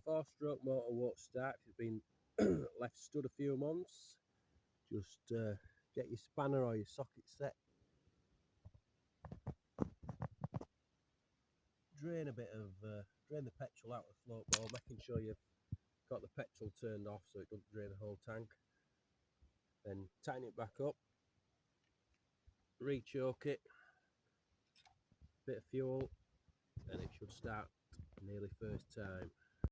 4-stroke motor won't start. It's been left stood a few months. Just get your spanner or your socket set. Drain drain the petrol out of the float ball, making sure you've got the petrol turned off so it doesn't drain the whole tank. Then tighten it back up, re-choke it, bit of fuel, and it should start nearly first time.